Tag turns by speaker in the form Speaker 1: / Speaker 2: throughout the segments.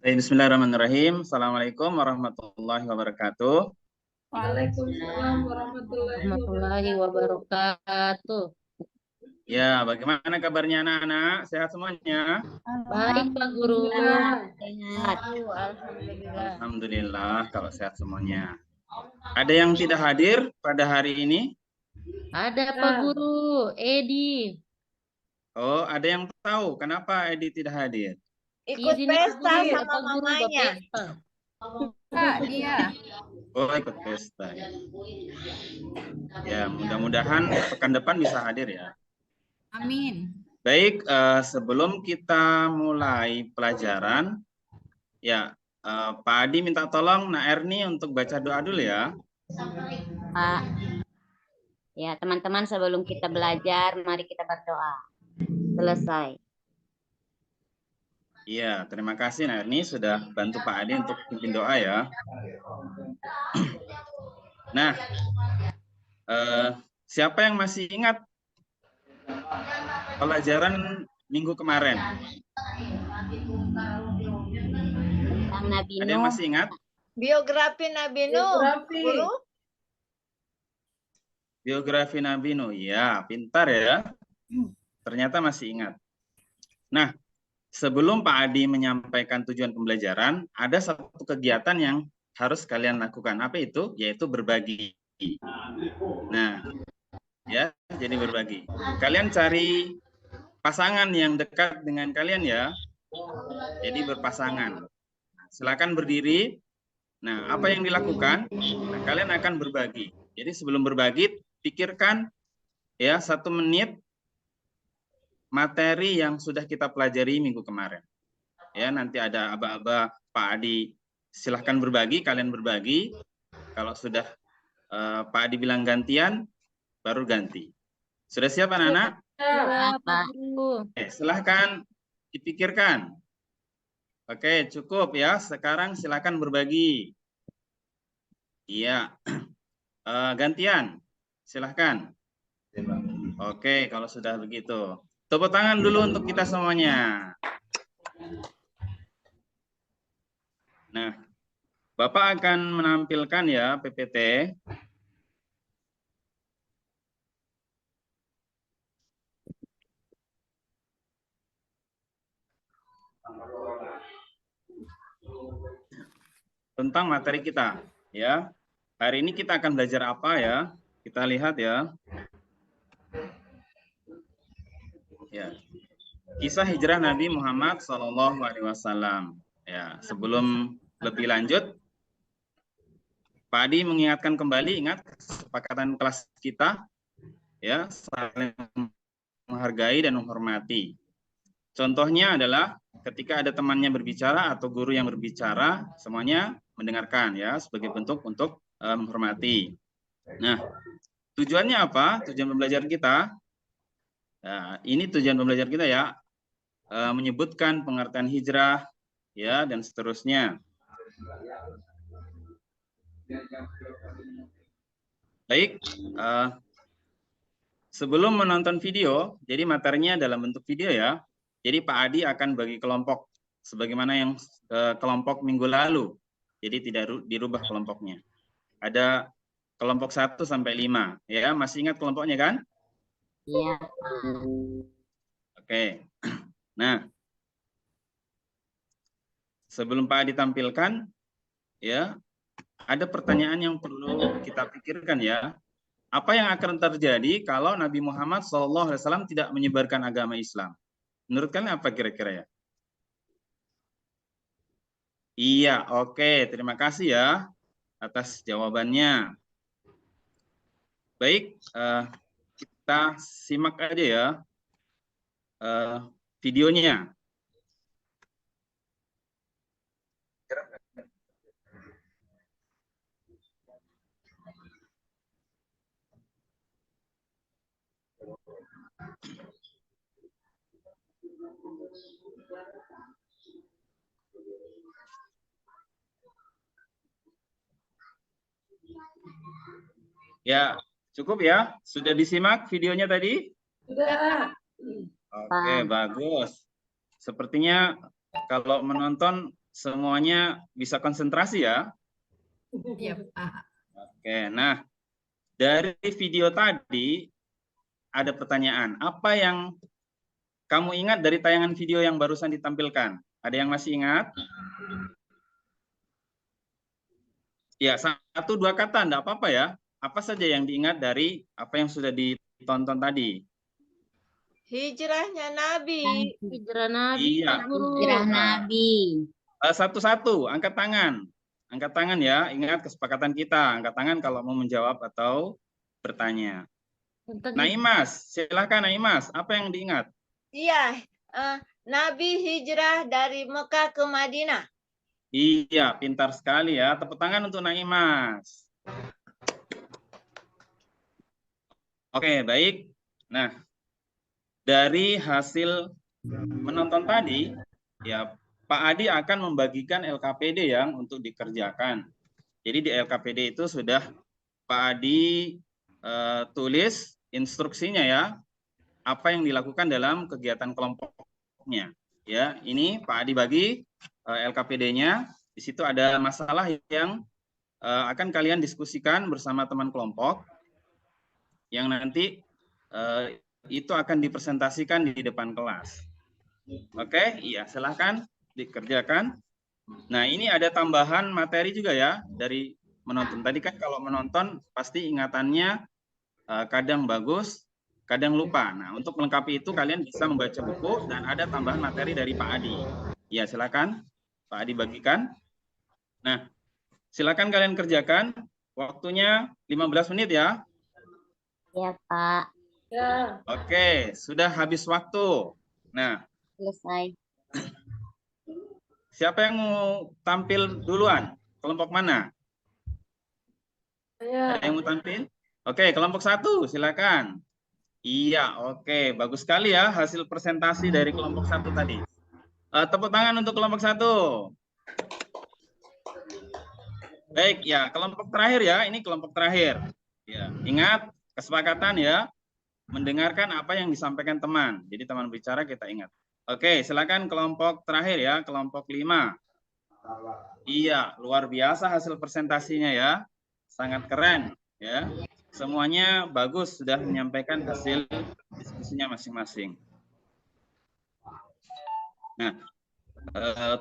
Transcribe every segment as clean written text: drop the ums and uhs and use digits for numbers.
Speaker 1: Bismillahirrahmanirrahim. Assalamualaikum warahmatullahi wabarakatuh.
Speaker 2: Waalaikumsalam warahmatullahi
Speaker 3: Warahmatullahi wabarakatuh.
Speaker 1: Ya, bagaimana kabarnya anak-anak? Sehat semuanya?
Speaker 3: Baik Pak Guru.
Speaker 2: Sehat.
Speaker 3: Alhamdulillah.
Speaker 1: Alhamdulillah kalau sehat semuanya. Ada yang tidak hadir pada hari ini?
Speaker 3: Ada Pak Guru, Edi.
Speaker 1: Oh, ada yang tahu kenapa Edi tidak hadir?
Speaker 2: Ikut
Speaker 3: Izin
Speaker 2: pesta
Speaker 3: Pak Guru,
Speaker 2: sama
Speaker 3: Pak Guru
Speaker 2: mamanya.
Speaker 3: berpesta.
Speaker 4: Kak, dia.
Speaker 1: Oh, ikut pesta ya. Ya, mudah-mudahan pekan depan bisa hadir ya.
Speaker 4: Amin.
Speaker 1: Baik, sebelum kita mulai pelajaran, ya Pak Adi minta tolong Nak Erni untuk baca doa dulu ya.
Speaker 5: Pak. Ya, teman-teman sebelum kita belajar, mari kita berdoa. Selesai.
Speaker 1: Iya, terima kasih Nak Erni sudah bantu Pak Adi untuk pimpin doa ya. Nah, siapa yang masih ingat pelajaran minggu kemarin?
Speaker 5: Tentang Nabi
Speaker 1: Ada yang
Speaker 5: Nuh.
Speaker 1: masih ingat?
Speaker 2: Biografi Nabi Nuh. Guru.
Speaker 1: Biografi Nabi Nuh. Ya, pintar ya. Ternyata masih ingat. Nah, sebelum Pak Adi menyampaikan tujuan pembelajaran, ada satu kegiatan yang harus kalian lakukan. Apa itu? Yaitu berbagi. Nah, ya, jadi berbagi. Kalian cari pasangan yang dekat dengan kalian ya. Jadi berpasangan. Silakan berdiri. Nah, apa yang dilakukan? Nah, kalian akan berbagi. Jadi sebelum berbagi, pikirkan ya 1 menit materi yang sudah kita pelajari minggu kemarin. Ya, nanti ada aba-aba Pak Adi, silahkan berbagi, kalian berbagi. Kalau sudah Pak Adi bilang gantian, baru ganti. Sudah siap anak-anak?
Speaker 3: Ya, Pak Guru.
Speaker 1: Oke, silahkan dipikirkan. Oke, cukup ya. Sekarang silahkan berbagi. Iya. Gantian, silahkan. Oke, kalau sudah begitu. Tepuk tangan dulu untuk kita semuanya. Nah, Bapak akan menampilkan ya PPT. Tentang materi kita, ya. Hari ini kita akan belajar apa ya? Kita lihat ya. Ya. Kisah hijrah Nabi Muhammad SAW. Ya, sebelum lebih lanjut, Pak Adi mengingatkan kembali, ingat kesepakatan kelas kita, ya, saling menghargai dan menghormati. Contohnya adalah ketika ada temannya berbicara atau guru yang berbicara, semuanya mendengarkan ya sebagai bentuk untuk menghormati. Nah, tujuannya apa? Tujuan pembelajaran kita. Nah, ini tujuan pembelajaran kita ya, menyebutkan pengertian hijrah ya dan seterusnya. Baik, sebelum menonton video, jadi materinya dalam bentuk video ya. Jadi Pak Adi akan bagi kelompok sebagaimana yang kelompok minggu lalu. Jadi tidak dirubah kelompoknya. Ada kelompok 1 sampai 5 ya. Masih ingat kelompoknya kan?
Speaker 5: Iya.
Speaker 1: Oke. Nah, sebelum Pak Adi tampilkan ya, ada pertanyaan yang perlu kita pikirkan ya. Apa yang akan terjadi kalau Nabi Muhammad SAW tidak menyebarkan agama Islam? Menurut kalian apa kira-kira ya? Iya, oke. Terima kasih ya atas jawabannya. Baik, kita simak aja ya videonya. Ya, cukup ya? Sudah disimak videonya tadi?
Speaker 2: Sudah.
Speaker 1: Oke, bagus. Sepertinya kalau menonton semuanya bisa konsentrasi ya.
Speaker 4: Iya, Pak.
Speaker 1: Oke, nah dari video tadi ada pertanyaan. Apa yang kamu ingat dari tayangan video yang barusan ditampilkan? Ada yang masih ingat? Ya, 1-2 kata, enggak apa-apa ya. Apa saja yang diingat dari apa yang sudah ditonton tadi?
Speaker 2: Hijrahnya Nabi.
Speaker 3: Hijrah Nabi,
Speaker 1: Iya.
Speaker 3: Pak Guru.
Speaker 5: Hijrah Nabi.
Speaker 1: Satu-satu, angkat tangan. Angkat tangan ya, ingat kesepakatan kita. Angkat tangan kalau mau menjawab atau bertanya. Naimas, silakan Naimas. Apa yang diingat?
Speaker 2: Iya, Nabi hijrah dari Mekah ke Madinah.
Speaker 1: Iya, pintar sekali ya. Tepuk tangan untuk Naimas. Oke, baik. Nah, dari hasil menonton tadi, ya Pak Adi akan membagikan LKPD yang untuk dikerjakan. Jadi di LKPD itu sudah Pak Adi tulis instruksinya ya, apa yang dilakukan dalam kegiatan kelompoknya. Ya, ini Pak Adi bagi LKPD-nya. Di situ ada masalah yang akan kalian diskusikan bersama teman kelompok, yang nanti itu akan dipresentasikan di depan kelas. Oke, iya, silahkan dikerjakan. Nah, ini ada tambahan materi juga ya dari menonton. Tadi kan kalau menonton pasti ingatannya kadang bagus, kadang lupa. Nah, untuk melengkapi itu kalian bisa membaca buku dan ada tambahan materi dari Pak Adi. Ya, silakan Pak Adi bagikan. Nah, silakan kalian kerjakan. Waktunya 15 menit ya.
Speaker 5: Ya, Pak.
Speaker 2: Ya.
Speaker 1: Oke, sudah habis waktu. Nah,
Speaker 5: Selesai.
Speaker 1: siapa yang mau tampil duluan? Kelompok mana? Ada yang mau tampil? Oke, kelompok 1, silakan. Iya, oke, bagus sekali ya hasil presentasi dari kelompok 1 tadi. Tepuk tangan untuk kelompok 1. Baik, ya, kelompok terakhir ya, ini kelompok terakhir. Ya, ingat kesepakatan ya, mendengarkan apa yang disampaikan teman. Jadi teman bicara kita ingat. Oke, silakan kelompok terakhir ya, kelompok 5. Iya, luar biasa hasil presentasinya ya. Sangat keren ya. Semuanya bagus, sudah menyampaikan hasil diskusinya masing-masing. Nah,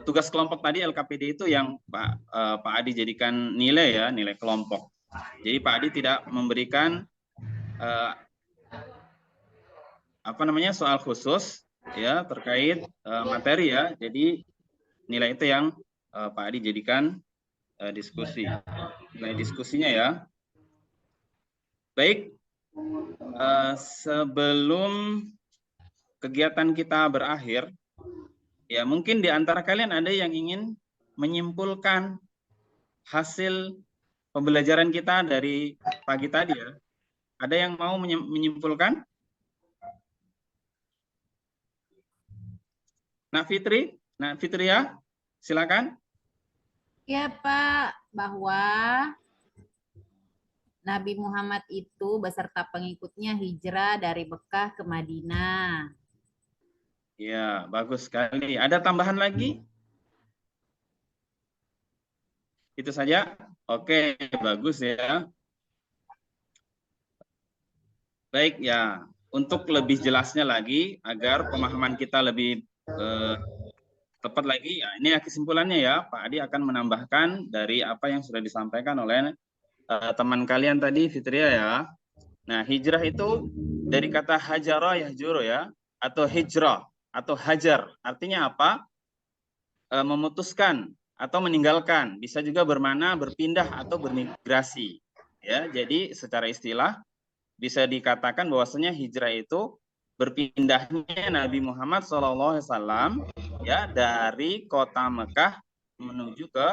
Speaker 1: tugas kelompok tadi LKPD itu yang Pak Adi jadikan nilai ya, nilai kelompok. Jadi Pak Adi tidak memberikan soal khusus ya terkait materi ya. Jadi nilai itu yang Pak Adi jadikan diskusi. Nilai diskusinya ya. Baik, sebelum kegiatan kita berakhir, ya mungkin di antara kalian ada yang ingin menyimpulkan hasil pembelajaran kita dari pagi tadi ya. Ada yang mau menyimpulkan? Nak Fitri ya, silakan.
Speaker 4: Ya, Pak, bahwa Nabi Muhammad itu beserta pengikutnya hijrah dari Mekah ke Madinah.
Speaker 1: Ya, bagus sekali. Ada tambahan lagi? Itu saja? Oke, bagus ya. Baik ya, untuk lebih jelasnya lagi, agar pemahaman kita lebih tepat lagi, ya, ini kesimpulannya ya, Pak Adi akan menambahkan dari apa yang sudah disampaikan oleh teman kalian tadi, Fitria ya. Nah, hijrah itu dari kata hajara yahjuru ya, atau hijrah, atau hajar. Artinya apa? Memutuskan atau meninggalkan. Bisa juga bermakna berpindah atau bermigrasi. Ya, jadi secara istilah bisa dikatakan bahwasanya hijrah itu berpindahnya Nabi Muhammad SAW ya dari kota Mekah menuju ke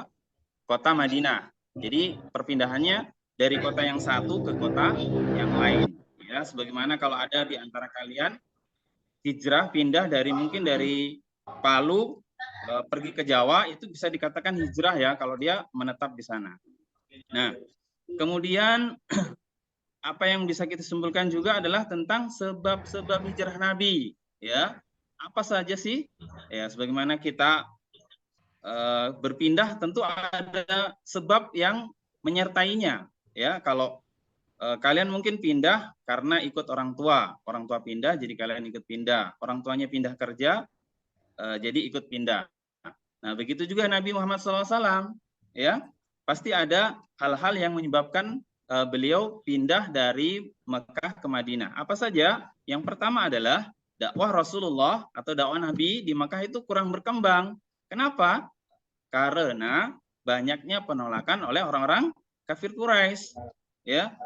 Speaker 1: kota Madinah. Jadi perpindahannya dari kota yang satu ke kota yang lain. Ya, sebagaimana kalau ada di antara kalian hijrah pindah dari mungkin dari Palu pergi ke Jawa, itu bisa dikatakan hijrah ya kalau dia menetap di sana. Nah, kemudian apa yang bisa kita simpulkan juga adalah tentang sebab-sebab hijrah Nabi, ya. Apa saja sih? Ya, sebagaimana kita berpindah tentu ada sebab yang menyertainya. Ya, kalau kalian mungkin pindah karena ikut orang tua pindah, jadi kalian ikut pindah. Orang tuanya pindah kerja, jadi ikut pindah. Nah, begitu juga Nabi Muhammad SAW, ya, pasti ada hal-hal yang menyebabkan beliau pindah dari Mekah ke Madinah. Apa saja? Yang pertama adalah dakwah Rasulullah atau dakwah Nabi di Mekah itu kurang berkembang. Kenapa? Karena banyaknya penolakan oleh orang-orang kafir Quraisy, ya.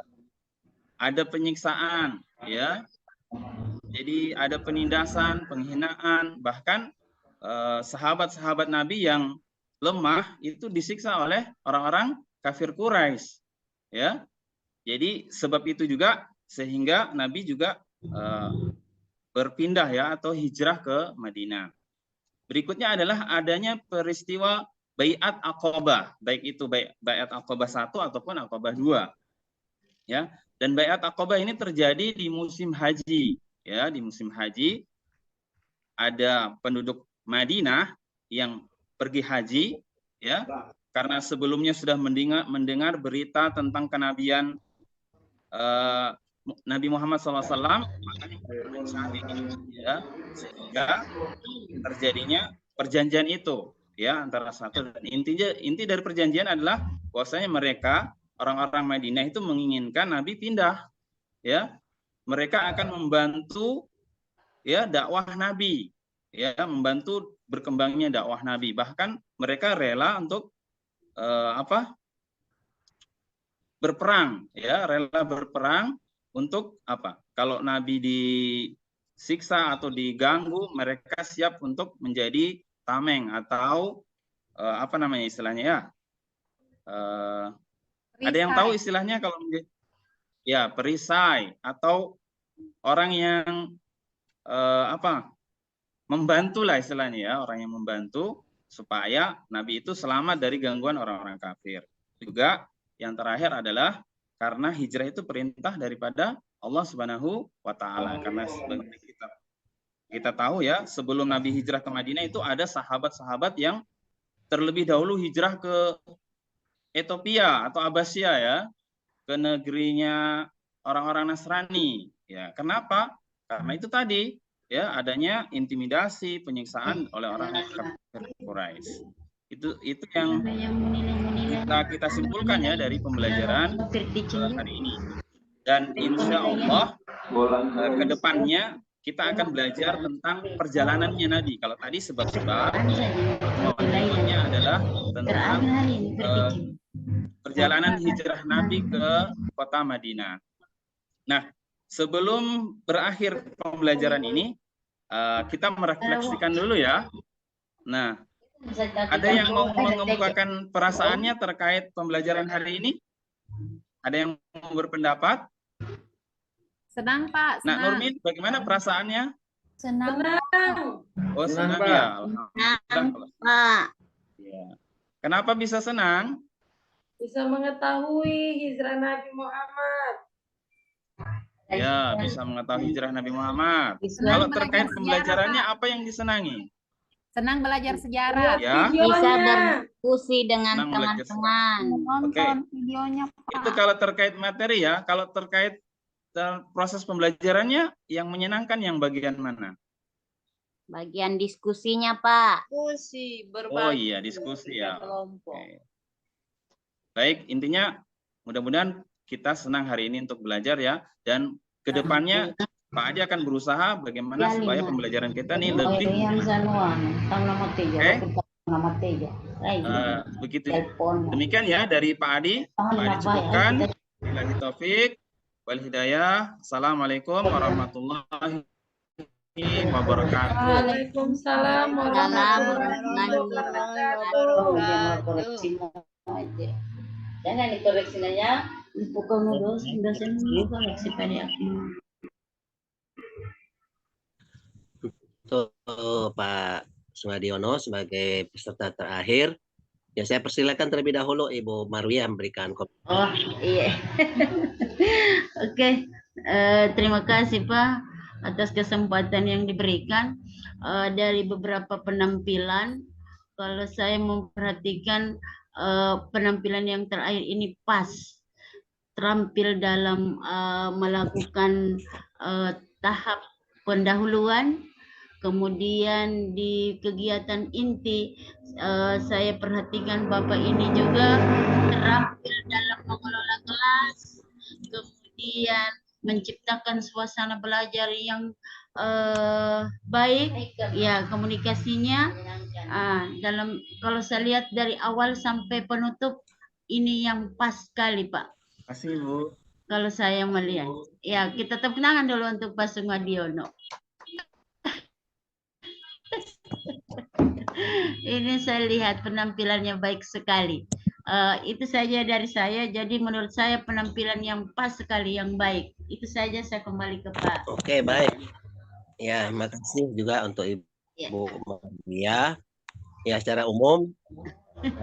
Speaker 1: Ada penyiksaan, ya. Jadi ada penindasan, penghinaan, bahkan sahabat-sahabat Nabi yang lemah itu disiksa oleh orang-orang kafir Quraisy, ya. Jadi sebab itu juga sehingga Nabi juga berpindah, ya, atau hijrah ke Madinah. Berikutnya adalah adanya peristiwa Baiat Aqabah, baik itu Baiat Aqabah 1 ataupun Aqabah 2. Ya, dan Baiat Aqabah ini terjadi di musim haji, ya, di musim haji ada penduduk Madinah yang pergi haji, ya, karena sebelumnya sudah mendengar berita tentang kenabian Nabi Muhammad SAW, makanya saat ini, ya, sehingga terjadinya perjanjian itu, ya, antara satu dan inti dari perjanjian adalah bahwasanya mereka orang-orang Madinah itu menginginkan Nabi pindah, ya, mereka akan membantu, ya, dakwah Nabi, ya, membantu berkembangnya dakwah Nabi, bahkan mereka rela untuk berperang, ya, rela berperang untuk apa? Kalau Nabi disiksa atau diganggu, mereka siap untuk menjadi tameng atau apa namanya istilahnya, ya? Ada yang tahu istilahnya kalau menjadi, ya, perisai atau orang yang membantu lah istilahnya, ya, orang yang membantu supaya Nabi itu selamat dari gangguan orang-orang kafir. Juga yang terakhir adalah karena hijrah itu perintah daripada Allah Subhanahu wa taala. Karena sebenarnya kita tahu, ya, sebelum Nabi hijrah ke Madinah itu ada sahabat-sahabat yang terlebih dahulu hijrah ke Ethiopia atau Abbasiyah, ya, ke negerinya orang-orang Nasrani, ya. Kenapa? Karena itu tadi, ya, adanya intimidasi, penyiksaan oleh orang kafir Quraisy. Itu yang kita simpulkan, ya, dari pembelajaran hari ini. Dan insya Allah ke depannya kita akan belajar tentang perjalanannya Nabi. Kalau tadi sebab-sebab, pertemuan adalah tentang perjalanan hijrah Nabi ke kota Madinah. Nah, sebelum berakhir pembelajaran ini, kita merefleksikan dulu, ya. Nah, ada yang mau mengemukakan perasaannya terkait pembelajaran hari ini? Ada yang mau berpendapat?
Speaker 4: Senang, Pak.
Speaker 1: Nah, Nurmin, bagaimana perasaannya?
Speaker 5: Senang.
Speaker 1: Oh, senang, ya. Alhamdulillah.
Speaker 5: Pak.
Speaker 1: Ya. Kenapa bisa senang?
Speaker 6: Bisa mengetahui hijrah Nabi Muhammad.
Speaker 1: Ya, bisa mengetahui hijrah Nabi Muhammad. Kalau terkait pembelajarannya, apa yang disenangi?
Speaker 4: Senang belajar sejarah.
Speaker 1: Ya.
Speaker 5: Bisa berdiskusi dengan
Speaker 1: Senang belajar
Speaker 5: teman-teman.
Speaker 1: Oke.
Speaker 5: Videonya,
Speaker 1: Itu kalau terkait materi, ya. Kalau terkait proses pembelajarannya, yang menyenangkan yang bagian mana?
Speaker 5: Bagian diskusinya, Pak.
Speaker 2: Diskusi, berbagi.
Speaker 1: Oh iya, diskusi, ya.
Speaker 2: Kelompok.
Speaker 1: Oke. Baik, intinya mudah-mudahan kita senang hari ini untuk belajar, ya. Dan kedepannya Pak Adi akan berusaha bagaimana supaya pembelajaran kita nih lebih begitu. Demikian, ya, dari Pak Adi. Pak Adi cukupkan. Billahi taufik wal hidayah. Assalamualaikum warahmatullahi wabarakatuh.
Speaker 6: Waalaikumsalam warahmatullahi wabarakatuh.
Speaker 5: Jangan dikoreksinya. Pukul dosen koreksi pada aku.
Speaker 7: Pak Sumadiono sebagai peserta terakhir. Ya, saya persilakan terlebih dahulu Ibu Marwiyah memberikan komentar.
Speaker 5: Oh iya. Oke. Terima kasih Pak atas kesempatan yang diberikan. Dari beberapa penampilan kalau saya memperhatikan penampilan yang terakhir ini pas terampil dalam melakukan tahap pendahuluan, kemudian di kegiatan inti saya perhatikan Bapak ini juga terampil dalam mengelola kelas, kemudian menciptakan suasana belajar yang baik, ya komunikasinya dalam kalau saya lihat dari awal sampai penutup ini yang pas sekali Pak.
Speaker 1: Terima kasih Bu.
Speaker 5: Kalau saya melihat, ya kita tepuk tangan dulu untuk Pak Sumadiono. Ini saya lihat penampilannya baik sekali. Itu saja dari saya. Jadi menurut saya penampilan yang pas sekali, yang baik. Itu saja, saya kembali ke Pak.
Speaker 7: Oke, baik. Ya, makasih juga untuk Ibu Maria. Ya, secara umum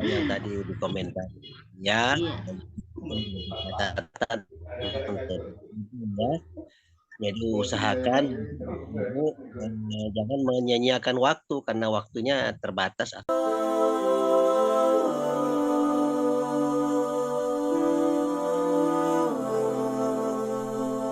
Speaker 7: yang tadi dikomentar. Ya. Catatan untuk ya. Jadi usahakan jangan menyanyiakan waktu karena waktunya terbatas.